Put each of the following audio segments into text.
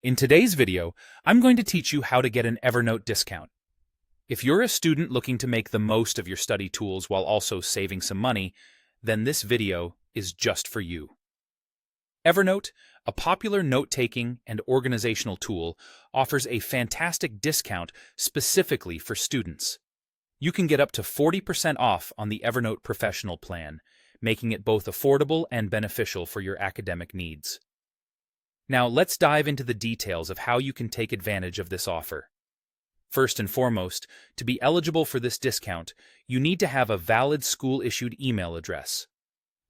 In today's video, I'm going to teach you how to get an Evernote discount. If you're a student looking to make the most of your study tools while also saving some money, then this video is just for you. Evernote, a popular note-taking and organizational tool, offers a fantastic discount specifically for students. You can get up to 40% off on the Evernote Professional Plan, making it both affordable and beneficial for your academic needs. Now, let's dive into the details of how you can take advantage of this offer. First and foremost, to be eligible for this discount, you need to have a valid school-issued email address.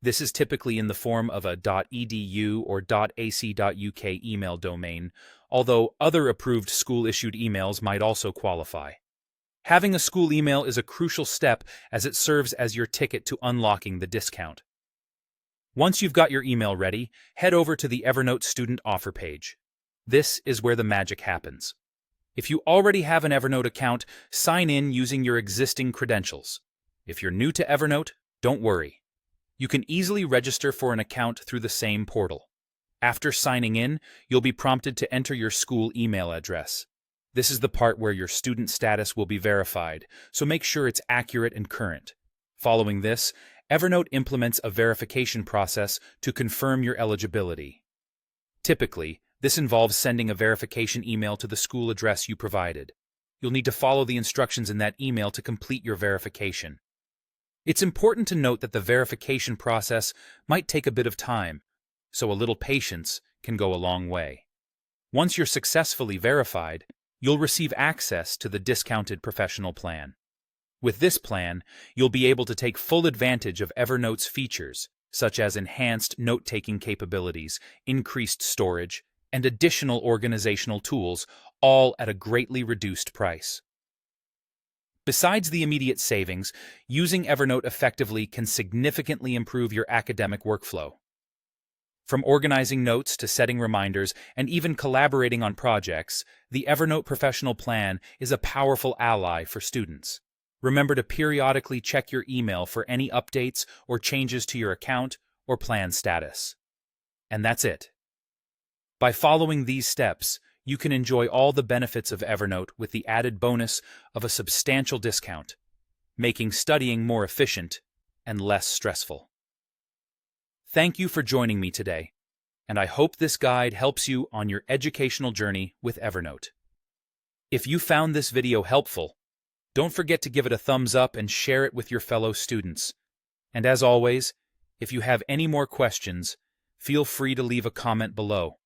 This is typically in the form of a .edu or .ac.uk email domain, although other approved school-issued emails might also qualify. Having a school email is a crucial step as it serves as your ticket to unlocking the discount. Once you've got your email ready, head over to the Evernote student offer page. This is where the magic happens. If you already have an Evernote account, sign in using your existing credentials. If you're new to Evernote, don't worry. You can easily register for an account through the same portal. After signing in, you'll be prompted to enter your school email address. This is the part where your student status will be verified, so make sure it's accurate and current. Following this, Evernote implements a verification process to confirm your eligibility. Typically, this involves sending a verification email to the school address you provided. You'll need to follow the instructions in that email to complete your verification. It's important to note that the verification process might take a bit of time, so a little patience can go a long way. Once you're successfully verified, you'll receive access to the discounted professional plan. With this plan, you'll be able to take full advantage of Evernote's features, such as enhanced note-taking capabilities, increased storage, and additional organizational tools, all at a greatly reduced price. Besides the immediate savings, using Evernote effectively can significantly improve your academic workflow. From organizing notes to setting reminders and even collaborating on projects, the Evernote Professional Plan is a powerful ally for students. Remember to periodically check your email for any updates or changes to your account or plan status. And that's it. By following these steps, you can enjoy all the benefits of Evernote with the added bonus of a substantial discount, making studying more efficient and less stressful. Thank you for joining me today, and I hope this guide helps you on your educational journey with Evernote. If you found this video helpful, don't forget to give it a thumbs up and share it with your fellow students. And as always, if you have any more questions, feel free to leave a comment below.